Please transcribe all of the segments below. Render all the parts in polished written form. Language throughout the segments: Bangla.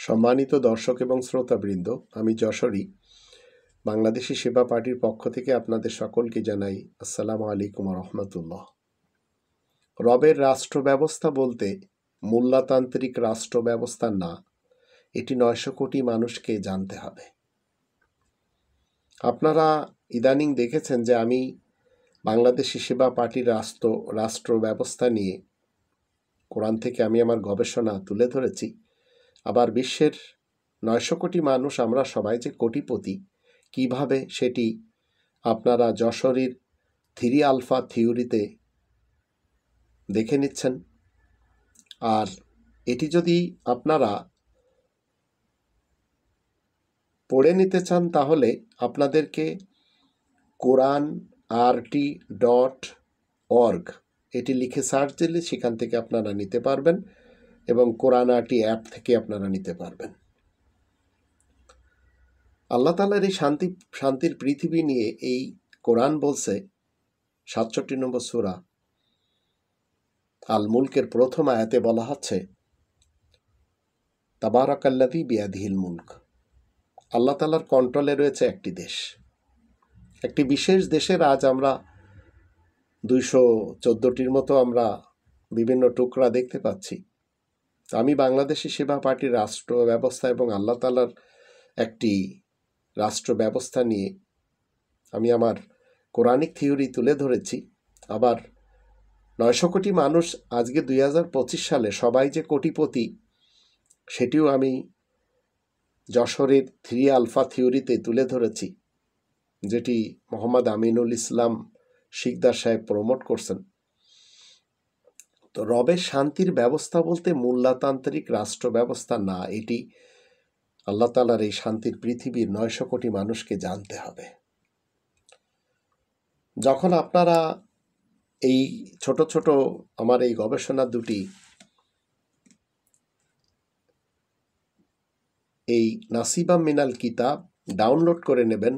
সম্মানিত দর্শক এবং শ্রোতাবৃন্দ, আমি যশোরী বাংলাদেশি সেবা পার্টির পক্ষ থেকে আপনাদের সকলকে জানাই আসসালামু আলাইকুম রহমতুল্লাহ। রবের রাষ্ট্র ব্যবস্থা বলতে মূল্যতান্ত্রিক রাষ্ট্র ব্যবস্থা না, এটি 900 কোটি মানুষকে জানতে হবে। আপনারা ইদানিং দেখেছেন যে আমি বাংলাদেশি সেবা পার্টির রাষ্ট্র ব্যবস্থা নিয়ে কোরআন থেকে আমি আমার গবেষণা তুলে ধরেছি। আবার বিশ্বের 900 কোটি মানুষ আমরা সবাই যে কোটিপতি, কিভাবে সেটি আপনারা যশোরীর 3 আলফা থিওরিতে দেখে নিচ্ছেন। আর এটি যদি আপনারা পড়ে নিতে চান তাহলে আপনাদেরকে quran.rt.org এটি লিখে সার্চ দিলে সেখান থেকে আপনারা নিতে পারবেন এবং কোরআন আরটি অ্যাপ থেকে আপনারা নিতে পারবেন। আল্লাহ তাআলার এই শান্তির পৃথিবী নিয়ে এই কোরআন বলছে 67 নম্বর সূরা আল মুলকের প্রথম আয়াতে বলা হচ্ছে, তাবারাকাল্লাযী বিয়াদিহিল মুলক। আল্লাহ তাআলার কন্ট্রোলে রয়েছে একটি দেশ, একটি বিশেষ দেশের আজ আমরা 214টির মতো আমরা বিভিন্ন টুকরা দেখতে পাচ্ছি। আমি বাংলাদেশি সেবা পার্টির রাষ্ট্র ব্যবস্থা এবং আল্লাহ তাআলার একটি রাষ্ট্র ব্যবস্থা নিয়ে আমি আমার কোরআনিক থিওরি তুলে ধরেছি। আবার 900 কোটি মানুষ আজকে 2025 সালে সবাই যে কোটিপতি সেটিও আমি যশোরের 3 আলফা থিওরিতে তুলে ধরেছি, যেটি মোহাম্মদ আমিনুল ইসলাম শিকদার সাহেব প্রমোট করছেন। তো রবের শান্তির ব্যবস্থা বলতে মূল্যতান্ত্রিক রাষ্ট্র ব্যবস্থা না, এটি আল্লাহ তাআলার এই শান্তির পৃথিবীর 900 কোটি মানুষকে জানতে হবে। যখন আপনারা এই ছোট ছোট আমার এই গবেষণা দুটি এই নাসিবা মিনাল কিতাব ডাউনলোড করে নেবেন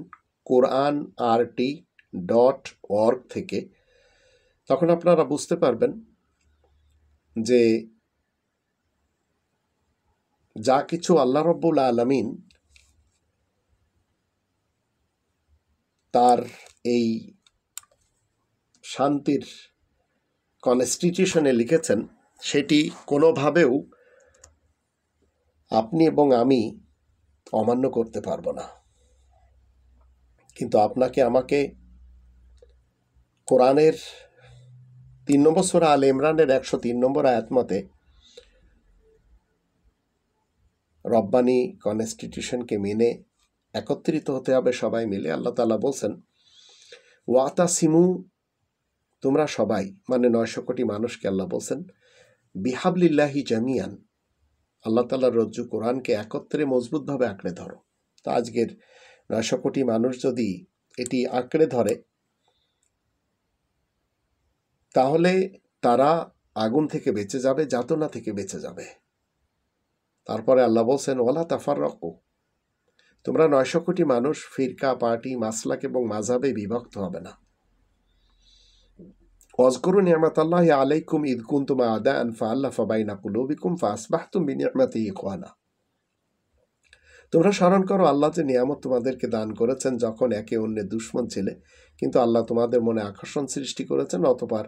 quran.rt.org থেকে, তখন আপনারা বুঝতে পারবেন যে যা কিছু আল্লাহ রাব্বুল আলামিন তার এই শান্তির কনস্টিটিউশনে লিখেছেন সেটি কোনোভাবেও আপনি এবং আমি অমান্য করতে পারবো না। কিন্তু আপনাকে আমাকে কোরআনের 3 নম্বর সূরা আল ইমরানের 103 নম্বর আয়াত মতে রব্বানি কনস্টিটিউশনকে মেনে একত্রিত হতে হবে সবাই মিলে। আল্লাহ তাআলা বলছেন, ওয়াতাসিমু, তোমরা সবাই, মানে 900 কোটি মানুষকে আল্লাহ বলছেন, বিহাবলিল্লাহি জামিয়ান, আল্লাহ তাআলার রজ্জু কোরআনকে একত্রে মজবুতভাবে আঁকড়ে ধরো। তো আজকের 900 কোটি মানুষ যদি এটি আঁকড়ে ধরে তাহলে তারা আগুন থেকে বেঁচে যাবে, যাতনা থেকে বেঁচে যাবে। তারপরে আল্লাহ বলছেন, ওয়ালা তাফাররাকু, তোমরা 900 কোটি মানুষ ফিরকা, পার্টি, মাসলাক এবং মাযহাবে বিভক্ত হবে না। ওয়াজকুরু নি'মাতাল্লাহি আলাইকুম ইয কুনতুম আ'দাআন ফাআল্লাফা বাইনা কুলুবিকুম ফাআসবাহতুম বিনি'মাতিহি ইখওয়ানা। তোমরা স্মরণ করো আল্লাহ যে নিয়ামত তোমাদেরকে দান করেছেন, যখন একে অন্যের দুশমন ছিলে, কিন্তু আল্লাহ তোমাদের মনে আকর্ষণ সৃষ্টি করেছেন, অতঃপর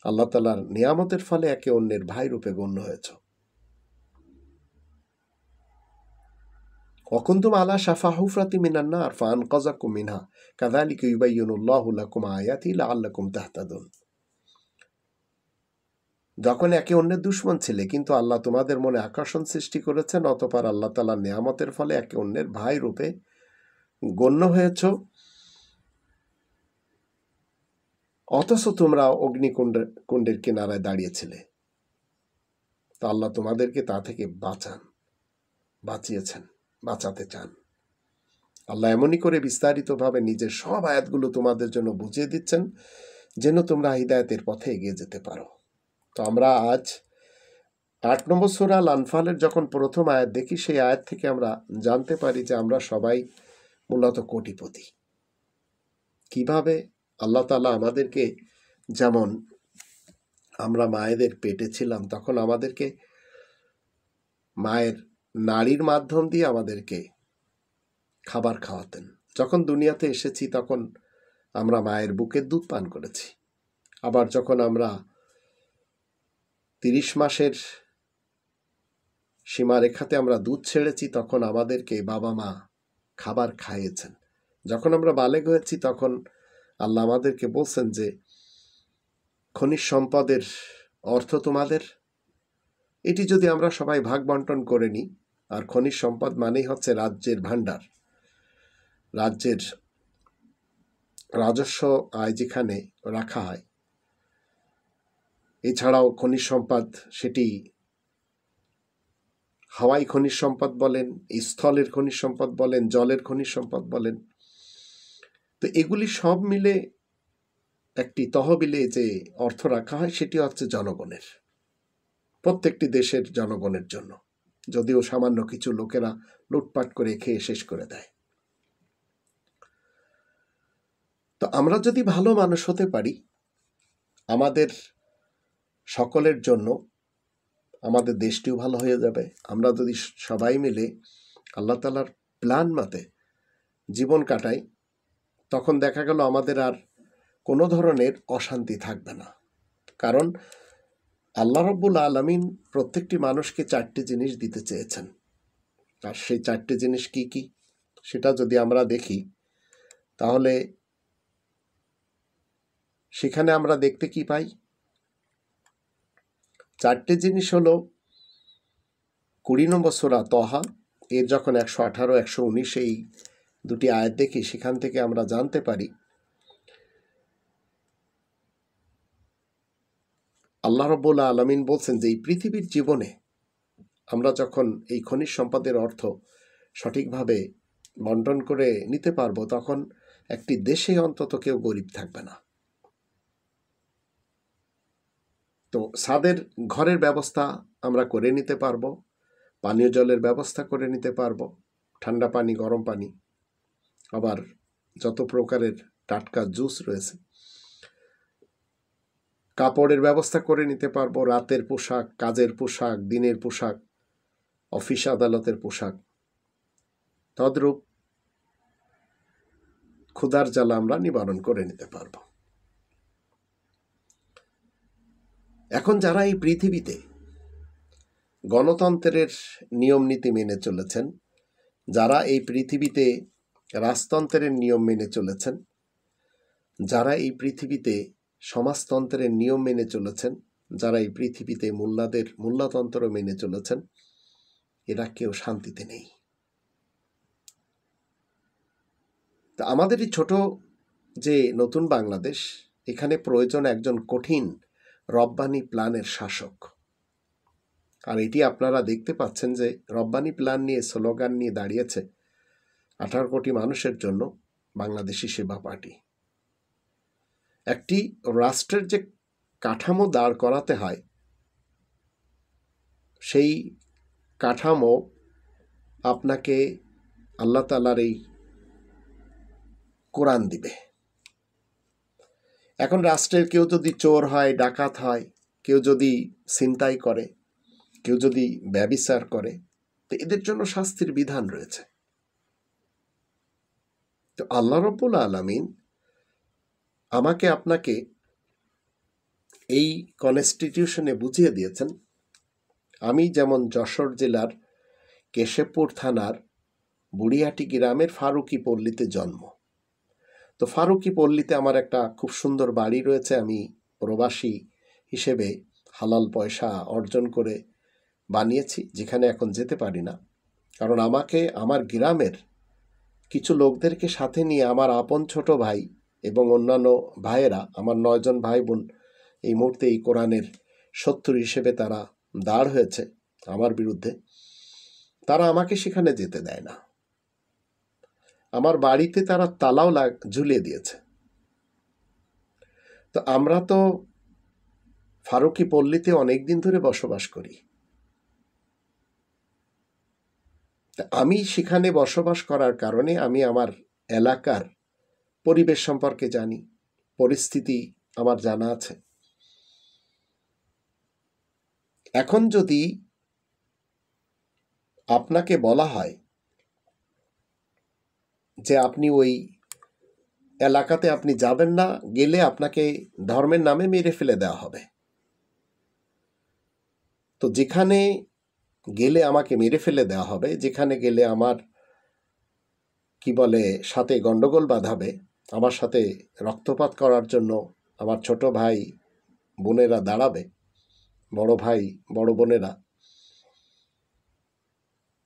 আল্লাহ তাআলার নিয়ামতের ফলে একে অন্যের ভাই রূপে গণ্য হয়েছ। ওয়াকুনতুম আলা শাফা হুফরাতিম মিনান নার ফাআনকাযাকুম মিনহা কাযালিকা ইউবাইয়িনুল্লাহু লাকুম আয়াতিহি লাআল্লাকুম তাহতাদুন। যখন একে অন্যের দুশমন ছিলে, কিন্তু আল্লাহ তোমাদের মনে আকর্ষণ সৃষ্টি করেছেন, অতঃপর আল্লাহ তাআলার নিয়ামতের ফলে একে অন্যের ভাই রূপে গণ্য হয়েছ, অথচ তোমরা অগ্নিকুণ্ডের কিনারায় দাঁড়িয়েছিলে। তা আল্লাহ তোমাদেরকে তা থেকে বাঁচাতে চান। আল্লাহ এমনই করে বিস্তারিতভাবে নিজের সব আয়াতগুলো তোমাদের জন্য বুঝিয়ে দিচ্ছেন, যেন তোমরা হিদায়াতের পথে এগিয়ে যেতে পারো। তো আমরা আজ 8 নম্বর সূরা আল আনফালের যখন প্রথম আয়াত দেখি, সেই আয়াত থেকে আমরা জানতে পারি যে আমরা সবাই মূলত কোটিপতি। কিভাবে? আল্লাহ তাআলা আমাদেরকে, যেমন আমরা মায়েদের পেটে ছিলাম তখন আমাদেরকে মায়ের নারীর মাধ্যম দিয়ে আমাদেরকে খাবার খাওয়াতেন। যখন দুনিয়াতে এসেছি তখন আমরা মায়ের বুকের দুধ পান করেছি। আবার যখন আমরা 30 মাসের সীমারেখাতে আমরা দুধ ছেড়েছি তখন আমাদেরকে বাবা মা খাবার খাইয়েছেন। যখন আমরা বালেগ হয়েছি তখন আল্লাহ আমাদেরকে বলছেন যে খনিজ সম্পদের অর্থ তোমাদের, এটি যদি আমরা সবাই ভাগ বন্টন করে নিই, আর খনিজ সম্পদ মানেই হচ্ছে রাজ্যের ভাণ্ডার, রাজ্যের রাজস্ব আয় যেখানে রাখা হয়। এছাড়াও খনিজ সম্পদ, সেটি হাওয়াই খনিজ সম্পদ বলেন, স্থলের খনিজ সম্পদ বলেন, জলের খনিজ সম্পদ বলেন, তো এগুলি সব মিলে একটি তহবিলে যে অর্থ রাখা হয় সেটি হচ্ছে জনগণের, প্রত্যেকটি দেশের জনগণের জন্য, যদিও সামান্য কিছু লোকেরা লুটপাট করে খেয়ে শেষ করে দেয়। তো আমরা যদি ভালো মানুষ হতে পারি, আমাদের সকলের জন্য আমাদের দেশটিও ভালো হয়ে যাবে। আমরা যদি সবাই মিলে আল্লাহ তাআলার প্ল্যান মতে জীবন কাটাই, তখন দেখা গেল আমাদের আর কোনো ধরনের অশান্তি থাকবে না। কারণ আল্লাহ রাব্বুল আলামিন প্রত্যেকটি মানুষকে 4টি জিনিস দিতে চেয়েছেন। আর সেই 4টি জিনিস কি কি সেটা যদি আমরা দেখি, তাহলে সেখানে আমরা দেখতে কি পাই? 4টি জিনিস হলো 20 নম্বর সূরা তহা এর যখন 118, 119 এই দুটি আয়াত দেখি, সেখান থেকে আমরা জানতে পারি আল্লাহ রাব্বুল আলামিন বলছেন যে এই পৃথিবীর জীবনে আমরা যখন এই খনিজ সম্পদের অর্থ সঠিকভাবে বন্টন করে নিতে পারবো, তখন একটি দেশে অন্তত কেউ গরিব থাকবে না। তো ছাদের ঘরের ব্যবস্থা আমরা করে নিতে পারবো, পানীয় জলের ব্যবস্থা করে নিতে পারবো, ঠান্ডা পানি, গরম পানি, আবার যত প্রকারের টাটকা জুস রয়েছে, কাপড়ের ব্যবস্থা করে নিতে পারবো, রাতের পোশাক, কাজের পোশাক, দিনের পোশাক, অফিস আদালতের পোশাক। তদ্রূপ ক্ষুধার জ্বালা আমরা নিবারণ করে নিতে পারবো। এখন যারা এই পৃথিবীতে গণতন্ত্রের নিয়ম নীতি মেনে চলেছেন, যারা এই পৃথিবীতে রাজতন্ত্রের নিয়ম মেনে চলেছেন, যারা এই পৃথিবীতে সমাজতন্ত্রের নিয়ম মেনে চলেছেন, যারা এই পৃথিবীতে মূল্যতন্ত্র মেনে চলেছেন, এরা কেউ শান্তিতে নেই। তা আমাদের এই ছোট যে নতুন বাংলাদেশ, এখানে প্রয়োজন একজন কঠিন রব্বানি প্ল্যানের শাসক। আর এটি আপনারা দেখতে পাচ্ছেন যে রব্বানি প্ল্যান নিয়ে স্লোগান নিয়ে দাঁড়িয়েছে 18 কোটি মানুষের জন্য বাংলাদেশি সেবা পার্টি। একটি রাষ্ট্রের যে কাঠামো দাঁড় করাতে হয়, সেই কাঠামো আপনাকে আল্লাহ তাআলার এই কোরআন দিবে। এখন রাষ্ট্রের কেউ যদি চোর হয়, ডাকাত হয়, কেউ যদি ছিনতাই করে, কেউ যদি ব্যভিচার করে, তো এদের জন্য শাস্তির বিধান রয়েছে। তো আল্লাহ রাব্বুল আলামিন আমাকে আপনাকে এই কনস্টিটিউশনে বুঝিয়ে দিয়েছেন। আমি যেমন যশোর জেলার কেশবপুর থানার বুড়িহাটি গ্রামের ফারুকি পল্লীতে জন্ম। তো ফারুকি পল্লীতে আমার একটা খুব সুন্দর বাড়ি রয়েছে। আমি প্রবাসী হিসেবে হালাল পয়সা অর্জন করে বানিয়েছি, যেখানে এখন যেতে পারি না। কারণ আমাকে আমার গ্রামের কিছু লোকদেরকে সাথে নিয়ে আমার আপন ছোট ভাই এবং অন্যান্য ভাইয়েরা, আমার 9 জন ভাই বোন এই মুহূর্তে এই কোরআনের শত্রু হিসেবে তারা দাঁড় হয়েছে আমার বিরুদ্ধে। তারা আমাকে সেখানে যেতে দেয় না। আমার বাড়িতে তারা তালাও ঝুলিয়ে দিয়েছে। তো আমরা তো ফারুকি পল্লীতে অনেকদিন ধরে বসবাস করি। আমি সেখানে বসবাস করার কারণে আমি আমার এলাকার পরিবেশ সম্পর্কে জানি, পরিস্থিতি আমার জানা আছে। এখন যদি আপনাকে বলা হয় যে আপনি ওই এলাকাতে আপনি যাবেন না, গেলে আপনাকে ধর্মের নামে মেরে ফেলে দেওয়া হবে। তো যেখানে গেলে আমাকে মেরে ফেলে দেওয়া হবে, যেখানে গেলে আমার সাথে গন্ডগোল বাঁধাবে, আমার সাথে রক্তপাত করার জন্য আমার ছোট ভাই বোনেরা দাঁড়াবে, বড় ভাই বড় বোনেরা,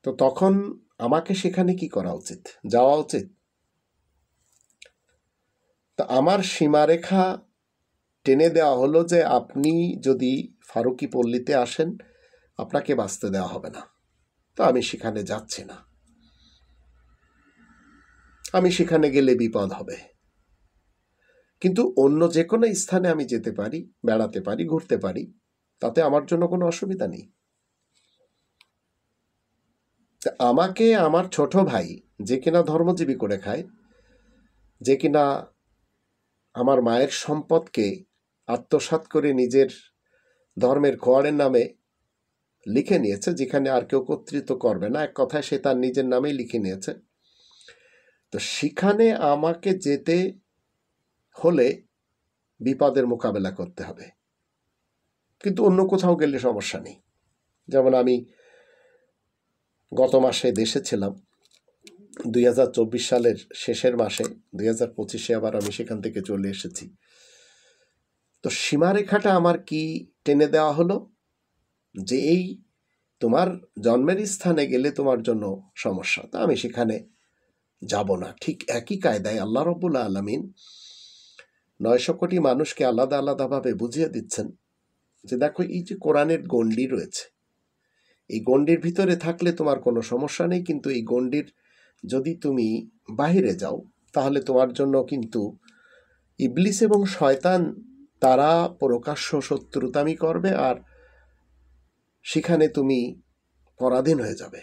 তো তখন আমাকে সেখানে কি করা উচিত? যাওয়া উচিত? তা আমার সীমারেখা টেনে দেওয়া হলো যে আপনি যদি ফারুকি পল্লীতে আসেন, আপনাকে বাঁচতে দেওয়া হবে না। তো আমি সেখানে যাচ্ছি না, আমি সেখানে গেলে বিপদ হবে। কিন্তু অন্য যে কোনো স্থানে আমি যেতে পারি, বেড়াতে পারি, ঘুরতে পারি, তাতে আমার জন্য কোনো অসুবিধা নেই। আমাকে আমার ছোট ভাই, যে কিনা ধর্মজীবী করে খায়, যে কিনা আমার মায়ের সম্পদকে আত্মসাৎ করে নিজের ধর্মের খোয়ারের নামে লিখে নিয়েছে, যেখানে আর কেউ কর্তৃত্ব করবে না, এক কথায় সে তার নিজের নামেই লিখে নিয়েছে, তো সেখানে আমাকে যেতে হলে বিপদের মোকাবেলা করতে হবে। কিন্তু অন্য কোথাও গেলে সমস্যা নেই। যেমন আমি গত মাসে দেশে ছিলাম, 2024 সালের শেষের মাসে, 2025-এ আবার আমি সেখান থেকে চলে এসেছি। তো সীমারেখাটা আমার কি টেনে দেওয়া হলো যে এই তোমার জন্মের স্থানে গেলে তোমার জন্য সমস্যা, তা আমি সেখানে যাব না। ঠিক একই কায়দায় আল্লাহ রব্বুল আলামিন 900 কোটি মানুষকে আলাদা আলাদাভাবে বুঝিয়ে দিচ্ছেন যে দেখো, এই যে কোরআনের গণ্ডি রয়েছে, এই গণ্ডির ভিতরে থাকলে তোমার কোনো সমস্যা নেই, কিন্তু এই গণ্ডির যদি তুমি বাহিরে যাও, তাহলে তোমার জন্য কিন্তু ইবলিস এবং শয়তান তারা প্রকাশ্য শত্রুতামি করবে, আর সেখানে তুমি পরাধীন হয়ে যাবে।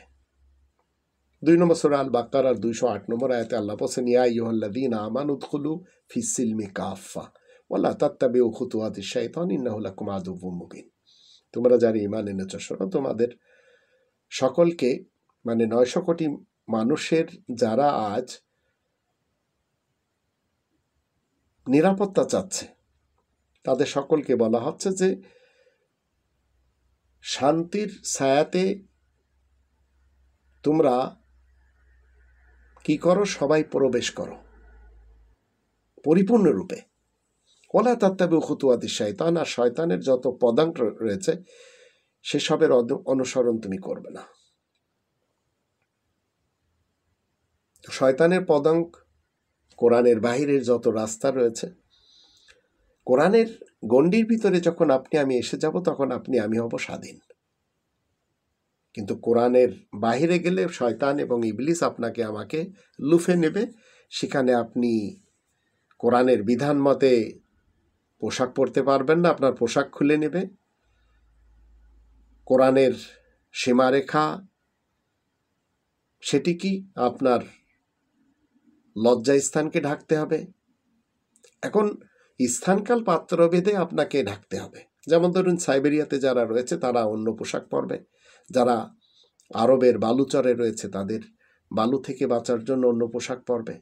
2 নম্বর সূরা আল বাকারার 208 নম্বর আয়াতে আল্লাহ বলেছেন, ইয়া আইয়ুহাল্লাযীনা আমানু উদখুলু ফিস-সিলমি কাফা ওয়ালা তাত্তাবিউ খুতুওয়াতিশ শাইতান ইন্নাহু লাকুম আদুউম মুবিন। তোমরা যারা ঈমান এনেছো, শোনো, তোমাদের সকলকে, 900 কোটি মানুষের যারা আজ নিরাপত্তা চাচ্ছে, তাদের সকলকে বলা হচ্ছে যে শান্তির ছায়াতে তোমরা কি করো? সবাই প্রবেশ করো পরিপূর্ণরূপে। ওয়ালা তাত্তাবিউ খুতুওয়াতিশ শাইতান, আর শয়তানের যত পদাঙ্ক রয়েছে সেসবের অনুসরণ তুমি করবে না। শয়তানের পদাঙ্ক, কোরআনের বাহিরের যত রাস্তা রয়েছে, কোরআনের গণ্ডির ভিতরে যখন আপনি আমি এসে যাব, তখন আপনি আমি হব স্বাধীন। কিন্তু কোরআনের বাহিরে গেলে শয়তান এবং ইবলিস আপনাকে আমাকে লুফে নেবে। সেখানে আপনি কোরআনের বিধান মতে পোশাক পরতে পারবেন না, আপনার পোশাক খুলে নেবে। কোরআনের সীমারেখা সেটি কি? আপনার লজ্জাস্থানকে ঢাকতে হবে। এখন স্থানকাল পাত্রভেদে আপনাকে ঢাকতে হবে। যেমন ধরুন, সাইবেরিয়াতে যারা রয়েছে তারা অন্য পোশাক পরবে, যারা আরবের বালুচরে রয়েছে তাদের বালু থেকে বাঁচার জন্য অন্য পোশাক পরবে,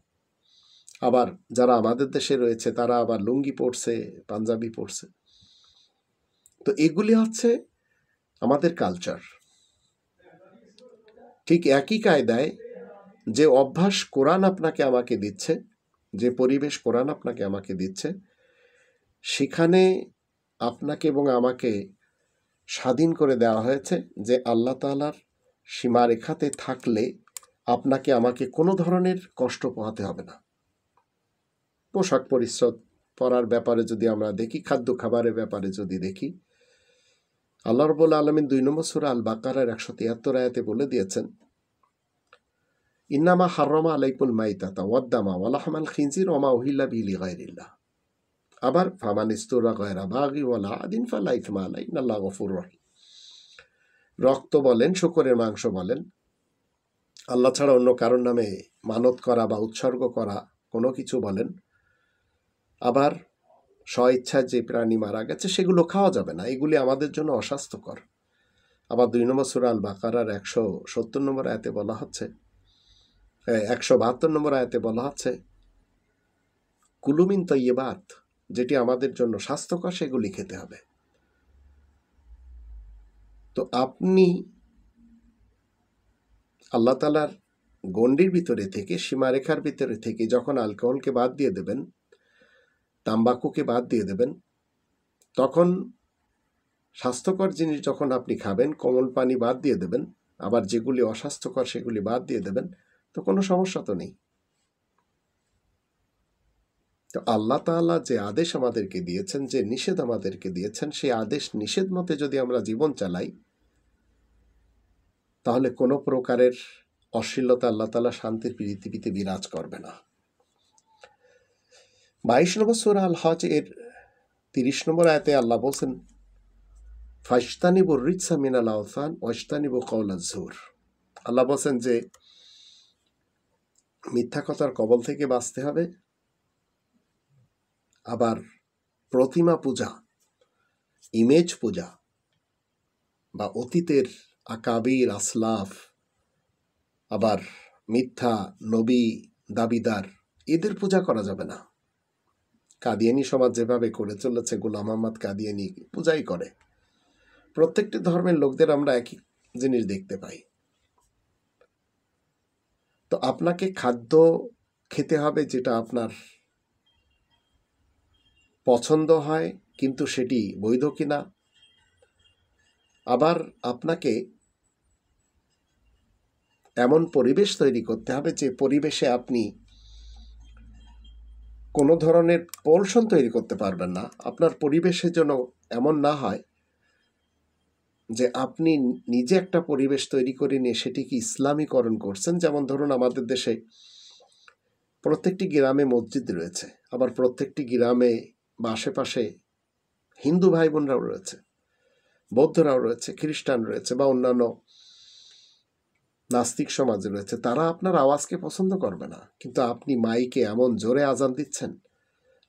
আবার যারা আমাদের দেশে রয়েছে তারা আবার লুঙ্গি পরছে, পাঞ্জাবি পরছে। তো এগুলি হচ্ছে আমাদের কালচার। ঠিক একই কায়দায় যে অভ্যাস কোরআন আপনাকে আমাকে দিচ্ছে, যে পরিবেশ কোরআন আপনাকে আমাকে দিচ্ছে, সেখানে আপনাকে এবং আমাকে স্বাধীন করে দেওয়া হয়েছে যে আল্লাহ তাআলার সীমারেখাতে থাকলে আপনাকে আমাকে কোনো ধরনের কষ্ট পোহাতে হবে না। পোশাক পরিচ্ছদ পরার ব্যাপারে যদি আমরা দেখি, খাদ্য খাবারের ব্যাপারে যদি দেখি, আল্লাহ রাব্বুল আলামিন 2 নম্বর সূরা আল বাকারার 173 আয়াতে বলে দিয়েছেন, ইন্নামা হাররামা আলাইকুল মাইতাতা ওয়াদ-দামা ওয়া লাহমাল খিনজির ওয়া মা উহিল্লা বিহি লিগায়রিল্লাহ। আবার ফামান ইসতুরা গায়রা বাগি ওয়ালা আদিন ফালা ইথমা আলাইহি ইন্নাল্লাহু গফুরুর রহিম। রক্ত বলেন, শূকরের মাংস বলেন, আল্লাহ ছাড়া অন্য কারোর নামে মানত করা বা উৎসর্গ করা কোনো কিছু বলেন, আবার স্ব ইচ্ছায় যে প্রাণী মারা গেছে সেগুলো খাওয়া যাবে না, এগুলি আমাদের জন্য অস্বাস্থ্যকর। আবার 2 নম্বর সূরা আল বাকারার 170 নম্বর আয়াতে বলা হচ্ছে, 172 নম্বর আয়াতে বলা হচ্ছে কুলু মিন তাইয়্যিবাত, যেটি আমাদের জন্য স্বাস্থ্যকর সেগুলি খেতে হবে। তো আপনি আল্লাহ তাআলার গণ্ডির ভিতরে থেকে, সীমারেখার ভিতরে থেকে যখন অ্যালকোহলকে বাদ দিয়ে দেবেন, তাম্বাকুকে বাদ দিয়ে দেবেন, তখন স্বাস্থ্যকর জিনিস যখন আপনি খাবেন, কোমল পানি বাদ দিয়ে দেবেন, আবার যেগুলি অস্বাস্থ্যকর সেগুলি বাদ দিয়ে দেবেন, তো কোনো সমস্যা তো নেই। তো আল্লাহ তাআলা যে আদেশ আমাদেরকে দিয়েছেন, যে নিষেধ আমাদেরকে দিয়েছেন, সেই আদেশ নিষেধ মতে যদি আমরা জীবন চালাই, তাহলে কোনো প্রকারের অশ্লীলতা আল্লাহ তাআলা শান্তির পৃথিবীতে বিরাজ করবে না। 22 নম্বর সূরা আল হজ এর 30 নম্বর আয়াতে আল্লাহ বলছেন, ফাজতানিবুর রিজসা মিনাল আওসান ওয়াজতানিবু কাওলাজ জুর। আল্লাহ বলছেন যে মিথ্যা কথার কবল থেকে বাঁচতে হবে, আবার প্রতিমা পূজা, ইমেজ পূজা বা অতীতের আকাবির আসলাফ, আবার মিথ্যা নবী দাবিদার, এদের পূজা করা যাবে না। কাদিয়ানি সমাজ যেভাবে করে চলেছে, গোলাম আহমদ কাদিয়ানি পূজাই করে। প্রত্যেকটি ধর্মের লোকদের আমরা একই জিনিস দেখতে পাই। তো আপনাকে খাদ্য খেতে হবে যেটা আপনার পছন্দ হয়, কিন্তু সেটি বৈধ কিনা। আবার আপনাকে এমন পরিবেশ তৈরি করতে হবে যে পরিবেশে আপনি কোনো ধরনের পলুশন তৈরি করতে পারবেন না। আপনার পরিবেশে যেন এমন না হয় যে আপনি নিজে একটা পরিবেশ তৈরি করে নিয়ে সেটিকে ইসলামীকরণ করছেন। যেমন ধরুন, আমাদের দেশে প্রত্যেকটি গ্রামে মসজিদ রয়েছে, আবার প্রত্যেকটি গ্রামে বা আশেপাশে হিন্দু ভাই বোনরাও রয়েছে, বৌদ্ধরাও রয়েছে, খ্রিস্টান রয়েছে, বা অন্যান্য নাস্তিক সমাজ রয়েছে। তারা আপনার আওয়াজকে পছন্দ করবে না, কিন্তু আপনি মাইকে এমন জোরে আজান দিচ্ছেন,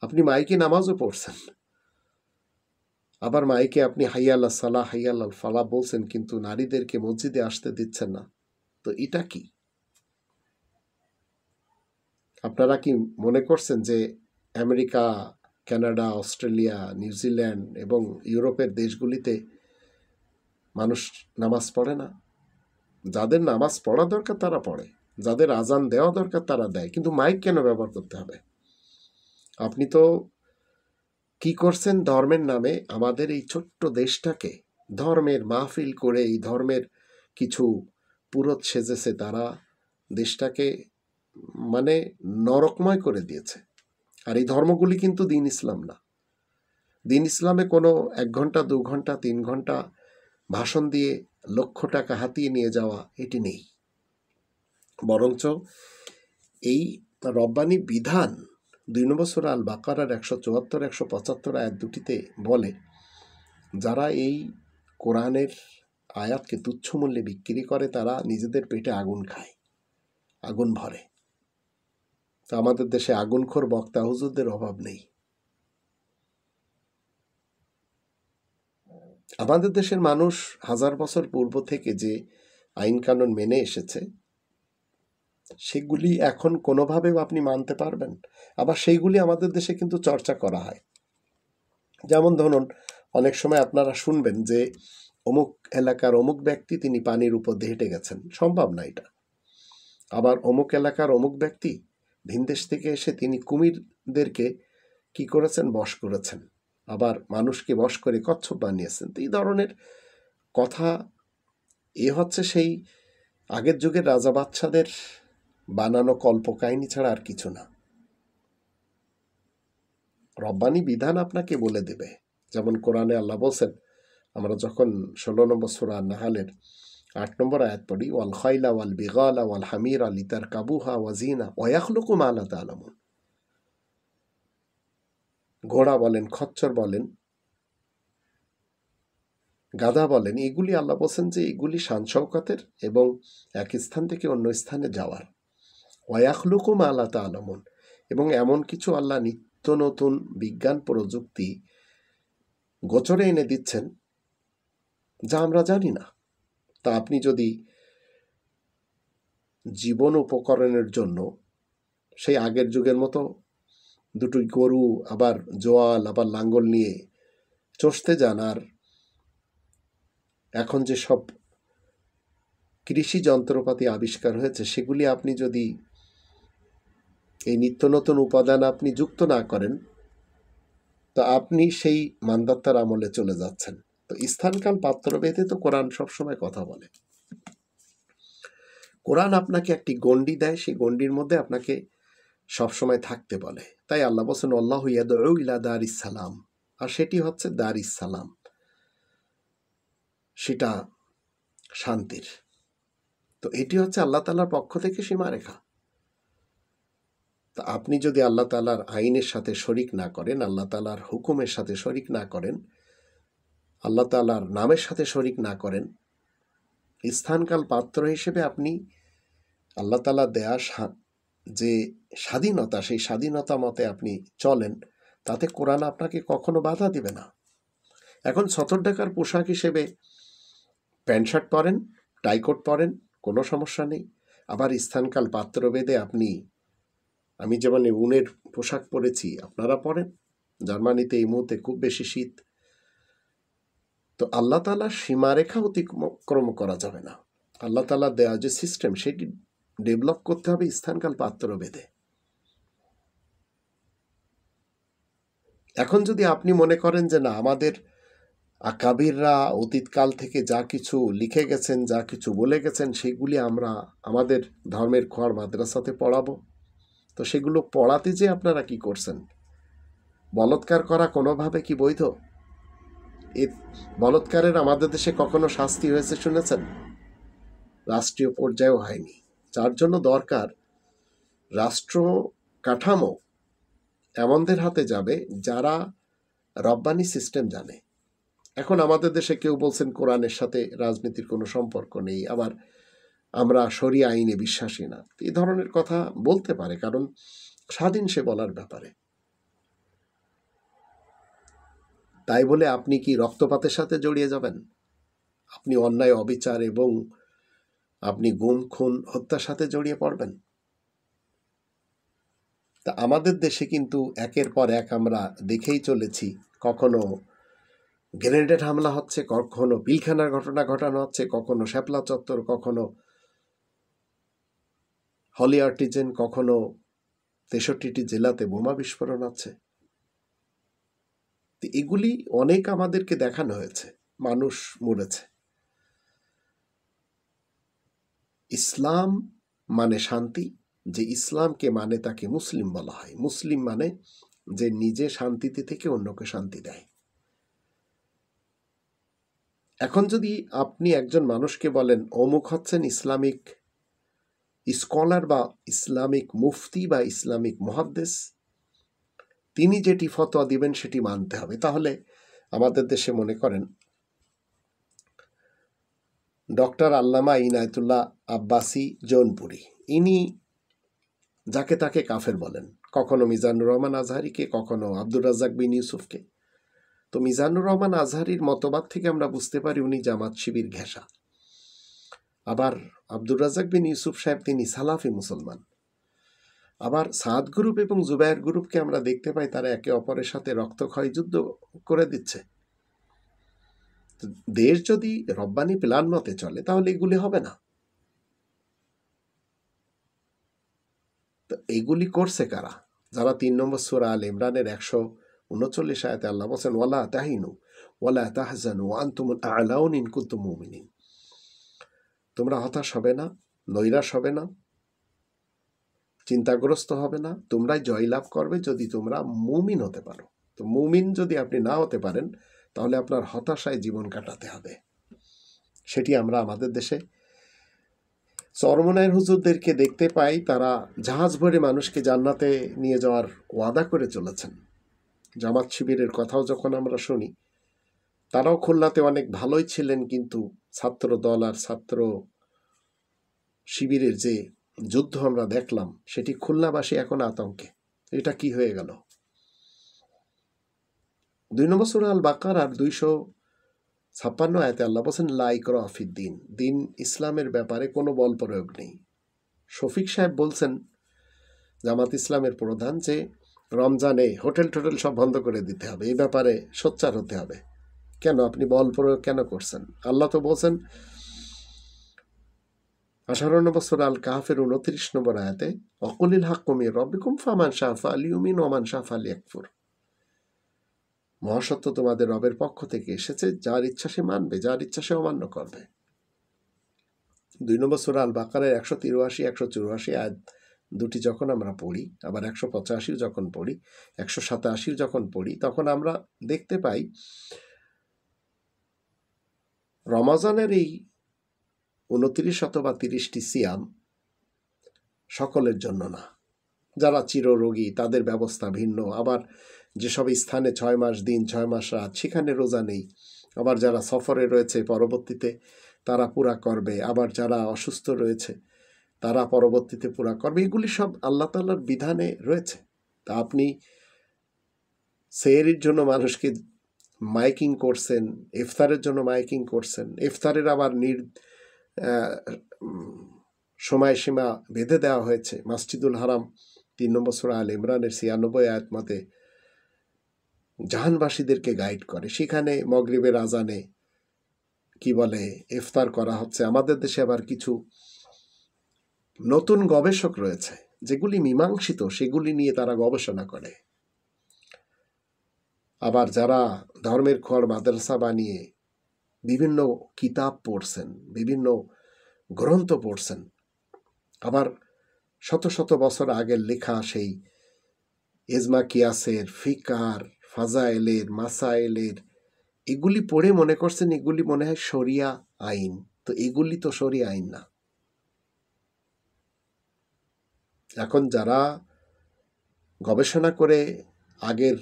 আপনি মাইকে নামাজও পড়ছেন, আবার মাইকে আপনি হাইয়া আল্লাহ সালাহ হাইয়া আল্লাহ ফালা বলছেন, কিন্তু নারীদেরকে মসজিদে আসতে দিচ্ছেন না। তো এটা কি? আপনারা কি মনে করছেন যে আমেরিকা, কানাডা, অস্ট্রেলিয়া, নিউজিল্যান্ড এবং ইউরোপের দেশগুলিতে মানুষ নামাজ পড়ে না? যাদের নামাজ পড়া দরকার তারা পড়ে, যাদের আজান দেওয়া দরকার তারা দেয়, কিন্তু মাইক কেন ব্যবহার করতে হবে? আপনি তো কি করছেন? ধর্মের নামে আমাদের এই ছোট্ট দেশটাকে ধর্মের মাহফিল করে, এই ধর্মের কিছু পুরোত সেজেছে তারা দেশটাকে মানে নরকময় করে দিয়েছে। আর এই ধর্মগুলি কিন্তু দিন ইসলাম না। দিন ইসলামে কোনো 1 ঘন্টা 2 ঘন্টা 3 ঘন্টা ভাষণ দিয়ে লক্ষ টাকা হাতিয়ে নিয়ে যাওয়া এটি নেই। বরঞ্চ এই রব্বানি বিধান 2 নম্বর সূরা আল বাকারার 174 175 আয়াত দুটিতে বলে, যারা এই কোরআনের আয়াতকে তুচ্ছ মূল্যে বিক্রি করে তারা নিজেদের পেটে আগুন খায়, আগুন ভরে। তো আমাদের দেশে আগুনখোর বক্তা হুজুরদের অভাব নেই। আমাদের দেশের মানুষ 1000 বছর পূর্ব থেকে যে আইন কানুন মেনে এসেছে, সেগুলি এখন কোনোভাবেও আপনি মানতে পারবেন? আবার সেইগুলি আমাদের দেশে কিন্তু চর্চা করা হয়। যেমন ধরুন, অনেক সময় আপনারা শুনবেন যে অমুক এলাকার অমুক ব্যক্তি তিনি পানির উপর দিয়ে হেঁটে গেছেন। সম্ভব না এটা। আবার অমুক এলাকার অমুক ব্যক্তি ভিনদেশ থেকে এসে তিনি কুমিরদেরকে কি করেছেন? বশ করেছেন। আবার মানুষকে বশ করে কচ্ছপ বানিয়েছেন। তো এই ধরনের কথা হচ্ছে সেই আগের যুগের রাজা বাদশাদের বানানো কল্পকাহিনী ছাড়া আর কিছু না। রব্বানি বিধান আপনাকে বলে দেবে। যেমন কোরআনে আল্লাহ বলছেন, আমরা যখন 16 নম্বর সূরা নাহালের 8 নম্বর আয়াত পড়ি, ওয়াল খাইলা ওয়াল বিগালা ওয়াল হামিরা লিতারকাবুহা ওয়া জিনা ওয়া ইয়াখলুকু মা লা তা'লামুন। ঘোড়া বলেন, খচ্চর বলেন, গাধা বলেন, এগুলি আল্লাহ বলছেন যে এগুলি শান শওকতের এবং এক স্থান থেকে অন্য স্থানে যাওয়ার। ওয়া ইয়াখলুকু মা লা তা'লামুন, এবং এমন কিছু আল্লাহ নিত্য নতুন বিজ্ঞান প্রযুক্তি গোচরে এনে দিচ্ছেন যা আমরা জানি না। তা আপনি যদি জীবন উপকরণের জন্য সেই আগের যুগের মতো দুটো গরু, আবার জোয়াল, আবার লাঙ্গল নিয়ে চষতে যান, আর এখন যে সব কৃষি যন্ত্রপাতি আবিষ্কার হয়েছে সেগুলি আপনি যদি এই নিত্য নতুন উপাদান আপনি যুক্ত না করেন, তো আপনি সেই মান্দাত্তার আমলে চলে যাচ্ছেন। তো স্থানকাল পাত্রভেদে তো কোরআন সবসময় কথা বলে। কোরআন আপনাকে একটি গণ্ডি দেয়, সেই গণ্ডির মধ্যে আপনাকে সবসময় থাকতে বলে। তাই আল্লাহ বলছেন আল্লাহু ইয়াদউ ইলা দারিস সালাম, আর সেটি হচ্ছে দারিস সালাম, সেটা শান্তির। তো এটি হচ্ছে আল্লাহ তাআলার পক্ষ থেকে সীমারেখা। তা আপনি যদি আল্লাহ তাআলার আইনের সাথে শরিক না করেন, আল্লাহ তাআলার হুকুমের সাথে শরিক না করেন, আল্লাহ তাআলার নামের সাথে শরিক না করেন, স্থানকাল পাত্র হিসেবে আপনি আল্লাহ তাআলা দেয়া যে স্বাধীনতা, সেই স্বাধীনতা মতে আপনি চলেন, তাতে কোরআন আপনাকে কখনো বাধা দিবে না। এখন ছতর ঢাকার পোশাক হিসেবে প্যান্ট শার্ট পরেন, টাইকোট পরেন, কোনো সমস্যা নেই। আবার স্থানকাল পাত্রভেদে আমি যেমন উনের পোশাক পরেছি, আপনারা পরেন। জার্মানিতে এই মুহূর্তে খুব বেশি শীত। তো আল্লাহ তাআলার সীমারেখা অতিক্রম করা যাবে না। আল্লাহ তাআলার দেওয়া যে সিস্টেম, সেটি ডেভেলপ করতে হবে স্থানকাল পাত্রভেদে। এখন যদি আপনি মনে করেন যে না, আমাদের আকাবিররা অতীতকাল থেকে যা কিছু লিখে গেছেন, যা কিছু বলে গেছেন, সেগুলি আমরা আমাদের ধর্মের খোয়ার মাদ্রাসাতে পড়াবো, তো সেগুলো পড়াতে যে আপনারা কি করছেন? বলৎকার করা কোনোভাবে কি বৈধ? এ বলৎকারের আমাদের দেশে কখনো শাস্তি হয়েছে শুনেছেন? রাষ্ট্রীয় পর্যায়েও হয়নি। যার জন্য দরকার রাষ্ট্র কাঠামো এমনদের হাতে যাবে যারা রব্বানি সিস্টেম জানে। এখন আমাদের দেশে কেউ বলছেন কোরআনের সাথে রাজনীতির কোনো সম্পর্ক নেই, আবার আমরা শরিয়া আইনে বিশ্বাসী না। এই ধরনের কথা বলতে পারে, কারণ স্বাধীন সে বলার ব্যাপারে। তাই বলে আপনি কি রক্তপাতের সাথে জড়িয়ে যাবেন? আপনি অন্যায়, অবিচার এবং আপনি গুম, খুন, হত্যার সাথে জড়িয়ে পড়বেন? তা আমাদের দেশে কিন্তু একের পর এক আমরা দেখেই চলেছি, কখনো গ্রেনেডের হামলা হচ্ছে, কখনো পিলখানার ঘটনা ঘটানো হচ্ছে, কখনো শ্যাপলা চত্বর, কখনো হলি আর্টিজেন, কখনো ৬৩টি জেলাতে বোমা বিস্ফোরণ হচ্ছে। এগুলি অনেক আমাদেরকে দেখানো হয়েছে, মানুষ মরেছে। ইসলাম মানে শান্তি। যে ইসলামকে মানে তাকে মুসলিম বলা হয়। মুসলিম মানে যে নিজে শান্তিতে থেকে অন্যকে শান্তি দেয়। এখন যদি আপনি একজন মানুষকে বলেন অমুক হচ্ছেন ইসলামিক স্কলার বা ইসলামিক মুফতি বা ইসলামিক মুহাদ্দিস, তিনি যেটি ফতোয়া দিবেন সেটি মানতে হবে, তাহলে আমাদের দেশে মনে করেন ডক্টর আল্লামা ইনায়েতুল্লাহ আব্বাসী জৌনপুরী, ইনি যাকে তাকে কাফের বলেন, কখনো মিজানুর রহমান আজহারিকে, কখনো আব্দুর রাজ্জাক বিন ইউসুফকে। তো মিজানুর রহমান আজহারির মতবাদ থেকে আমরা বুঝতে পারি উনি জামাত শিবির ঘেঁষা। আবার আব্দুর রাজ্জাক বিন ইউসুফ সাহেব তিনি সালাফি মুসলমান। আবার সাদ গ্রুপ এবং জুবায়ের গ্রুপকে আমরা দেখতে পাই তারা একে অপরের সাথে রক্তক্ষয় যুদ্ধ করে দিচ্ছে। দেশ যদি রব্বানি প্ল্যান মতে চলে তাহলে এগুলি হবে না। তো এগুলি করছে কারা? যারা ৩ নম্বর সূরা আল ইমরানের ১৩৯ আয়াতে আল্লাহ বলেন ওয়ালা তাহিনু ওয়ালা তাহজানু ওয়া আনতুমুল আ'লাউন ইন কুনতুম মুমিনিন। তোমরা হতাশ হবে না, নৈরাশ হবে না, চিন্তাগ্রস্ত হবে না, তোমরাই জয়লাভ করবে যদি তোমরা মুমিন হতে পারো। তো মুমিন যদি আপনি না হতে পারেন তাহলে আপনার হতাশায় জীবন কাটাতে হবে। সেটি আমরা আমাদের দেশে চরমনায়ের হুজুরদেরকে দেখতে পাই, তারা জাহাজ ভরে মানুষকে জান্নাতে নিয়ে যাওয়ার ওয়াদা করে চলেছেন। জামাত শিবিরের কথাও যখন আমরা শুনি, তারাও খুলনাতে অনেক ভালোই ছিলেন, কিন্তু ছাত্র দল আর ছাত্র শিবিরের যে যুদ্ধ আমরা দেখলাম, সেটি খুলনাবাসী এখন আতঙ্কে। এটা কি হয়ে গেল? ২ নম্বর সূরা আল বাকারার 56 আয়াতে আল্লাহ বলছেন লা ইকরাহা ফিদ্দিন, দিন ইসলামের ব্যাপারে কোনো বল প্রয়োগ নেই। শফিক সাহেব বলছেন, জামাত ইসলামের প্রধান, যে রমজানে হোটেল টোটেল সব বন্ধ করে দিতে হবে, এই ব্যাপারে সোচ্চার হতে হবে। কেন আপনি বল প্রয়োগ কেন করছেন? আল্লাহ তো বলছেন 18 নম্বর সূরা আল কাহফের 29 নম্বর আয়াতে, অকুলিল হাক্কু মির রব্বিকুম ফামান শাআ ফালিউমিন ওয়া মান শাআ ফালিয়াকফুর। মহাসত্য তোমাদের রবের পক্ষ থেকে এসেছে, যার ইচ্ছা সে মানবে, যার ইচ্ছা সে অমান্য করবে। 2 নম্বর সূরা আল বাকারার 183 184 আয়াত দুটি যখন আমরা পড়ি, আবার 185 যখন পড়ি, 187 যখন পড়ি, তখন আমরা দেখতে পাই রমাজানের এই 29 অথবা 30টি সিয়াম সকলের জন্য না। যারা চিররোগী তাদের ব্যবস্থা ভিন্ন, আবার যেসব স্থানে 6 মাস দিন 6 মাস রাত সেখানে রোজা নেই, আবার যারা সফরে রয়েছে পরবর্তীতে তারা পুরা করবে, আবার যারা অসুস্থ রয়েছে তারা পরবর্তীতে পুরা করবে। এগুলি সব আল্লাহ তাআলার বিধানে রয়েছে। তা আপনি সেহরির জন্য মানুষকে মাইকিং করছেন, ইফতারের জন্য মাইকিং করছেন, ইফতারের আবার সময়সীমা বেঁধে দেওয়া হয়েছে। মসজিদুল হারাম 3 নম্বর সূরা আল ইমরানের 96 আয়াত মতে জাহানবাসীদেরকে গাইড করে, সেখানে মগরিবের আজানে কি বলে ইফতার করা হচ্ছে। আমাদের দেশে আবার কিছু নতুন গবেষক রয়েছে যেগুলি মীমাংসিত, সেগুলি নিয়ে তারা গবেষণা করে। আবার যারা ধর্মের খড় মাদ্রাসা বানিয়ে বিভিন্ন কিতাব পড়ছেন, বিভিন্ন গ্রন্থ পড়ছেন, আবার শত শত বছর আগের লেখা সেই ইজমা কিয়াসের, ফিকার, ফাজাইলের, মাসাইলের, এগুলি পড়ে মনে করছেন এগুলি মনে হয় শরিয়া আইন। তো এগুলি তো শরিয়া আইন না। এখন যারা গবেষণা করে আগের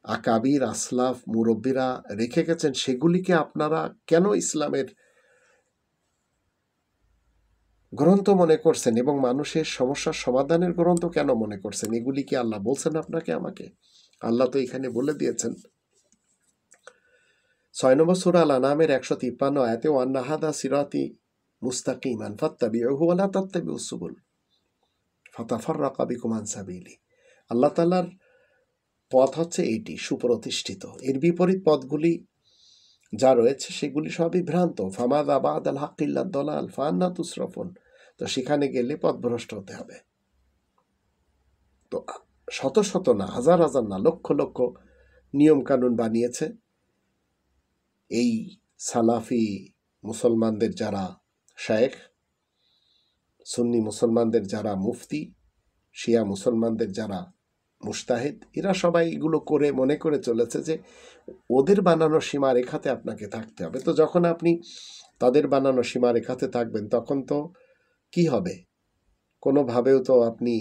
আকাবির আসলাফ মুরব্বীরা রেখে গেছেন, সেগুলিকে আপনারা কেন ইসলামের গ্রন্থ মনে করছেন এবং মানুষের সমস্যার সমাধানের গ্রন্থ কেন মনে করছেন? এগুলি কি আল্লাহ বলছেন আপনাকে, আমাকে? আল্লাহ তো এখানে বলে দিয়েছেন 6 নম্বর সূরা আল আনামের 153 আয়াতে, ওয়ান্না হাদা সিরাতি মুস্তাকিমান ফাত্তাবিউহু ওয়া লা তাত্তাবিউস সুবুল ফাতাফাররাকা বিকুম আন সাবিলি। আল্লাহ তাআলার পথ হচ্ছে এইটি, সুপ্রতিষ্ঠিত। এর বিপরীত পথগুলি যা রয়েছে সেগুলি সবই ভ্রান্ত। ফামাযা বা'দাল হাক্কি ইল্লা দালাল ফাআন্না তুসরাফুন। তো সেখানে গেলে পথভ্রষ্ট হতে হবে। তো শত শত না, হাজার হাজার না, লক্ষ লক্ষ নিয়ম কানুন বানিয়েছে এই সালাফি মুসলমানদের যারা শায়েখ, সুন্নি মুসলমানদের যারা মুফতি, শিয়া মুসলমানদের যারা মুস্তাহিদ, এরা সবাই এগুলো করে মনে করে চলেছে যে ওদের বানানো সীমারেখাতে আপনাকে থাকতে হবে। তো যখন আপনি তাদের বানানো সীমারেখাতে থাকবেন তখন তো কি হবে? কোনোভাবেও তো আপনি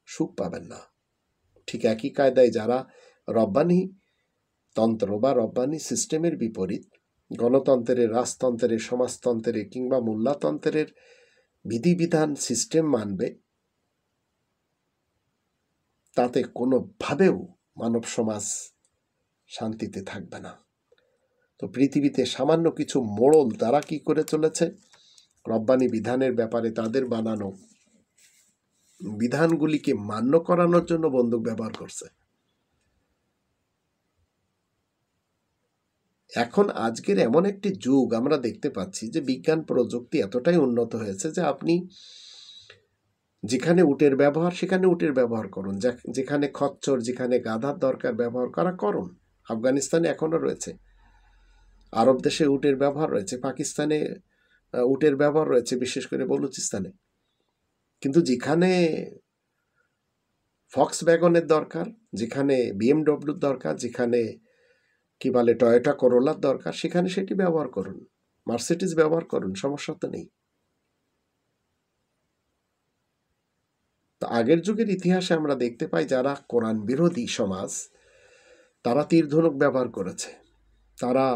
সুখ পাবেন না। ঠিক একই কায়দায় যারা রব্বানি তন্ত্র বা রব্বানি সিস্টেমের বিপরীত গণতন্ত্রের, রাজতন্ত্রের, সমাজতন্ত্রের কিংবা মোল্লাতন্ত্রের বিধিবিধান সিস্টেম মানবে, তাতে কোনোভাবেও মানব সমাজ শান্তিতে থাকবে না। তো পৃথিবীতে সামান্য কিছু মোড়ল তারা কি করে চলেছে? রব্বানি বিধানের ব্যাপারে তাদের বানানো বিধানগুলিকে মান্য করানোর জন্য বন্দুক ব্যবহার করছে। এখন আজকের এমন একটি যুগ আমরা দেখতে পাচ্ছি যে বিজ্ঞান প্রযুক্তি এতটাই উন্নত হয়েছে যে আপনি যেখানে উটের ব্যবহার সেখানে উটের ব্যবহার করুন, যেখানে খচ্চর, যেখানে গাধার দরকার ব্যবহার করা করুন। আফগানিস্তানে এখনো রয়েছে, আরব দেশে উটের ব্যবহার রয়েছে, পাকিস্তানে উটের ব্যবহার রয়েছে, বিশেষ করে বলুচিস্তানে। কিন্তু যেখানে ফক্স ব্যাগনের দরকার, যেখানে বিএমডব্লিউর দরকার, যেখানে কি বলে টয়োটা করোলার দরকার, সেখানে সেটি ব্যবহার করুন, মার্সিডিজ ব্যবহার করুন, সমস্যা তো নেই। তো আগের যুগের ইতিহাসে আমরা দেখতে পাই যারা কোরআন বিরোধী সমাজ তারা তীর ধনুক ব্যবহার করেছে। তারা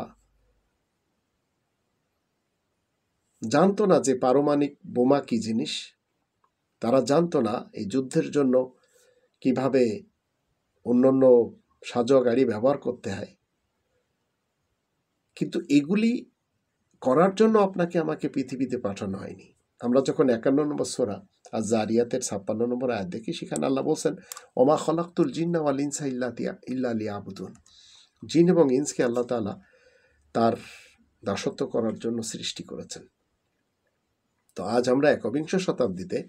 জানতো না যে পারমাণবিক বোমা কি জিনিস, তারা জানতো না এই যুদ্ধের জন্য কিভাবে অন্যান্য সাজোয়া গাড়ি ব্যবহার করতে হয়। কিন্তু এগুলি করার জন্য আপনাকে আমাকে পৃথিবীতে পাঠানো হয়নি। আমরা যখন 51 নম্বর সূরা আয-যারিয়াতের 56 নম্বর আয়াত দেখি, সেখানে আল্লাহ বলছেন, ওমা খলাকতুল জিন্না ওয়াল ইনসা ইল্লা লিয়াবুদুন। জিন এবং ইন্সকে আল্লাহ তাআলা তার দাসত্ব করার জন্য সৃষ্টি করেছেন। তো আজ আমরা 21 শতাব্দীতে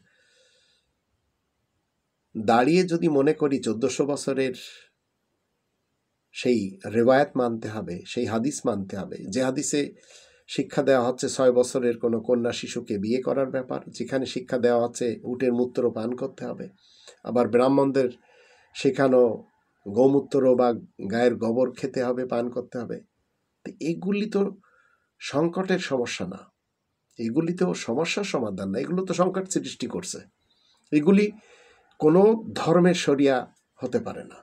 দাঁড়িয়ে যদি মনে করি 1400 বছরের সেই রেওয়ায়াত মানতে হবে, সেই হাদিস মানতে হবে, যে হাদিসে শিক্ষা দেওয়া হচ্ছে 6 বছরের কোনো কন্যা শিশুকে বিয়ে করার ব্যাপার, যেখানে শিক্ষা দেওয়া হচ্ছে উটের মূত্র পান করতে হবে, আবার ব্রাহ্মণদের শেখানো গোমূত্র বা গায়ের গোবর খেতে হবে, পান করতে হবে। তো এগুলি তো সংকটের সমস্যা না, এগুলি তো সমস্যার সমাধান না, এগুলো তো সংকট সৃষ্টি করছে। এগুলি কোনো ধর্মের শরিয়া হতে পারে না।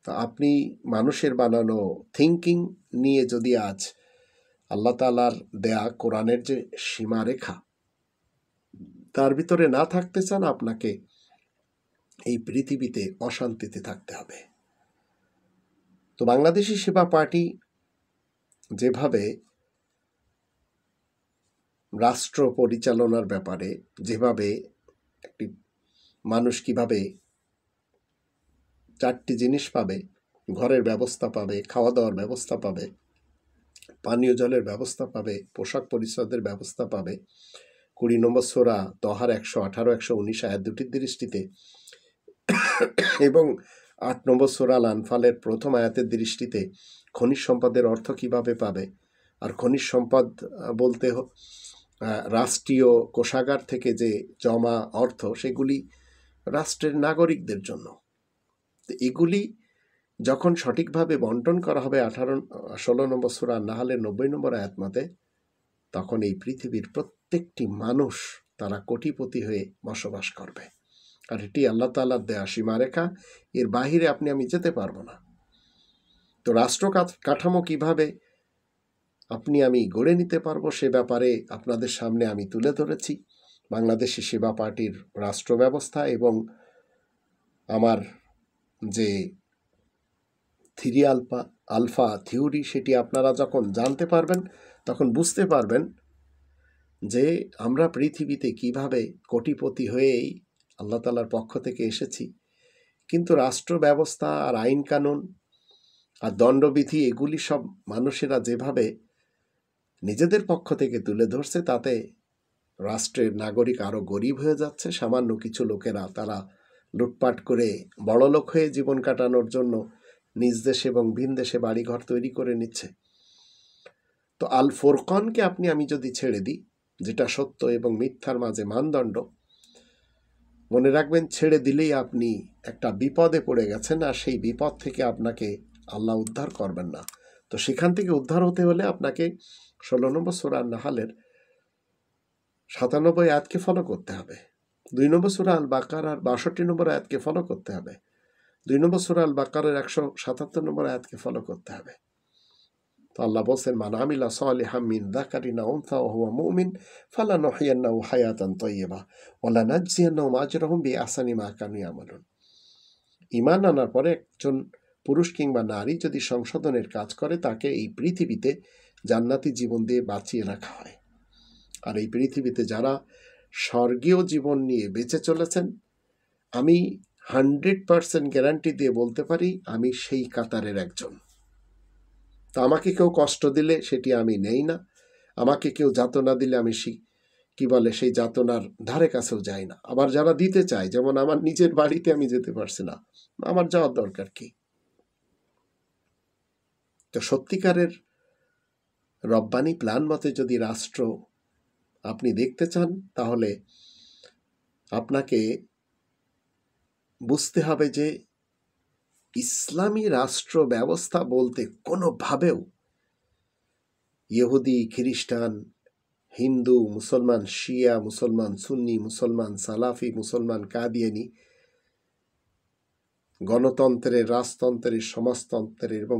তা আপনি মানুষের বানানো থিঙ্কিং নিয়ে যদি আজ আল্লাহ তাআলার দেয়া কোরআনের যে সীমারেখা তার ভিতরে না থাকতে চান, আপনাকে এই পৃথিবীতে অশান্তিতে থাকতে হবে। তো বাংলাদেশি সেবা পার্টি যেভাবে রাষ্ট্র পরিচালনার ব্যাপারে, যেভাবে একটি মানুষ কিভাবে 4টি জিনিস পাবে, ঘরের ব্যবস্থা পাবে, খাওয়া দাওয়ার ব্যবস্থা পাবে, পানীয় জলের ব্যবস্থা পাবে, পোশাক পরিচ্ছদের ব্যবস্থা পাবে, 20 নম্বর সূরা তহার 118-119 আয়াত দুটির দৃষ্টিতে এবং 8 নম্বর সূরা আল আনফালের প্রথম আয়াতের দৃষ্টিতে খনিজ সম্পদের অর্থ কিভাবে পাবে, আর খনিজ সম্পদ বলতে রাষ্ট্রীয় কোষাগার থেকে যে জমা অর্থ সেগুলি রাষ্ট্রের নাগরিকদের জন্য। তো এগুলি যখন সঠিকভাবে বন্টন করা হবে 16 নম্বর সূরা নাহলের 90 নম্বর আয়াত মতে, তখন এই পৃথিবীর প্রত্যেকটি মানুষ তারা কোটিপতি হয়ে বসবাস করবে। আর এটি আল্লাহ তাআলার দেয়া সীমারেখা, এর বাহিরে আপনি আমি যেতে পারবো না। তো রাষ্ট্র কাঠামো কিভাবে আপনি আমি গড়ে নিতে পারবো সে ব্যাপারে আপনাদের সামনে আমি তুলে ধরেছি বাংলাদেশি সেবা পার্টির রাষ্ট্র ব্যবস্থা এবং আমার যে 3 আলফা থিওরি, সেটি আপনারা যখন জানতে পারবেন তখন বুঝতে পারবেন যে আমরা পৃথিবীতে কিভাবে কোটিপতি হয়েই আল্লাহ তাআলার পক্ষ থেকে এসেছি, কিন্তু রাষ্ট্র ব্যবস্থা আর আইন কানুন আর দণ্ডবিধি এগুলি সব মানুষেরা যেভাবে নিজেদের পক্ষ থেকে তুলে ধরছে, তাতে রাষ্ট্রের নাগরিক আরও গরিব হয়ে যাচ্ছে। সামান্য কিছু লোকেরা তারা লুটপাট করে বড়লোক হয়ে জীবন কাটানোর জন্য নিজ দেশে এবং ভিন দেশে বাড়িঘর তৈরি করে নিচ্ছে। তো আল ফুরকানকে আপনি আমি যদি ছেড়ে দিই, যেটা সত্য এবং মিথ্যার মাঝে মানদণ্ড, মনে রাখবেন ছেড়ে দিলেই আপনি একটা বিপদে পড়ে গেছেন, আর সেই বিপদ থেকে আপনাকে আল্লাহ উদ্ধার করবেন না। তো সেখান থেকে উদ্ধার হতে হলে আপনাকে 16 নম্বর সূরা নাহলের 97 আয়াতকে ফলো করতে হবে, 2 নম্বর সূরা আল বাকারার 62 নম্বর আয়াতকে ফলো করতে হবে, 2 নম্বর সূরা আল বাকারার 177 নম্বর আয়াতকে ফলো করতে হবে। তো আল্লাহ বলছেন, মান আমিলা সালিহাম মিন যাকারিন আও উনসা ওয়া হুয়া মুমিন ফালানুহইয়ান্নাহু হায়াতান তাইয়্যিবা ওয়া লানাজজিয়ান্নাহুম আজরাহুম বিআহসানি মা কানু ইয়ামালুন। ঈমান আনার পরে একজন পুরুষ কিংবা নারী যদি সংশোধনের কাজ করে, তাকে এই পৃথিবীতে জান্নাতি জীবন দিয়ে বাঁচিয়ে রাখা হয়। আর এই পৃথিবীতে যারা স্বর্গীয় জীবন নিয়ে বেঁচে চলেছেন, আমি 100% গ্যারান্টি দিয়ে বলতে পারি আমি সেই কাতারের একজন। তা আমাকে কেউ কষ্ট দিলে সেটি আমি নেই না, আমাকে কেউ যাতনা দিলে আমি সেই যাতনার ধারে কাছেও যাই না। আবার যারা দিতে চায়, যেমন আমার নিজের বাড়িতে আমি যেতে পারছি না, আমার যাওয়ার দরকার কি? তো সত্যিকারের রব্বানি প্ল্যান মতে যদি রাষ্ট্র আপনি দেখতে চান, তাহলে আপনাকে বুঝতে হবে যে ইসলামী রাষ্ট্র ব্যবস্থা বলতে কোনোভাবেও ইহুদি, খ্রিস্টান, হিন্দু, মুসলমান, শিয়া, মুসলমান সুন্নি, মুসলমান সালাফি, মুসলমান কাদিয়ানি, গণতন্ত্রের, রাজতন্ত্রের, সমাজতন্ত্রের এবং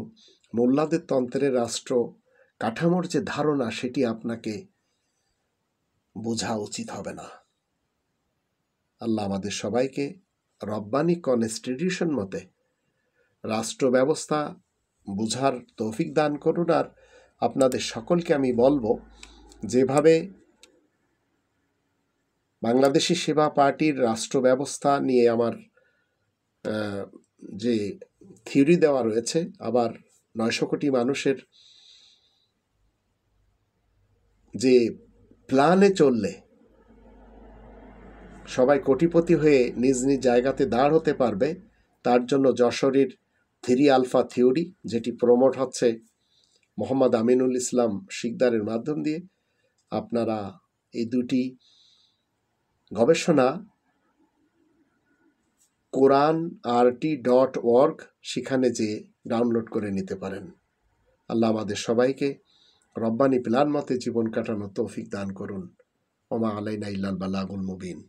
মোল্লাদের তন্ত্রের রাষ্ট্র কাঠামোর যে ধারণা, সেটি আপনাকে বোঝা উচিত হবে না। আল্লাহ আমাদের সবাইকে রব্বানি কনস্টিটিউশন মতে রাষ্ট্র ব্যবস্থা বুঝার তৌফিক দান করুন। আর আপনাদের সকলকে আমি বলবো, যেভাবে বাংলাদেশি সেবা পার্টির রাষ্ট্র ব্যবস্থা নিয়ে আমার যে থিওরি দেওয়া রয়েছে, আবার 900 কোটি মানুষের যে প্ল্যানে চললে সবাই কোটিপতি হয়ে নিজ নিজ জায়গাতে দাঁড় হতে পারবে, তার জন্য যশোরের 3 আলফা থিওরি, যেটি প্রমোট হচ্ছে মোহাম্মদ আমিনুল ইসলাম শিকদারের মাধ্যম দিয়ে, আপনারা এই দুটি গবেষণা quran-rt.org সেখানে যে ডাউনলোড করে নিতে পারেন। আল্লাহ আমাদের সবাইকে রব্বানি প্ল্যান মতে জীবন কাটানোর তৌফিক দান করুন। ওমা আলাইনা ইল্লাল বালাগুল মুবিন।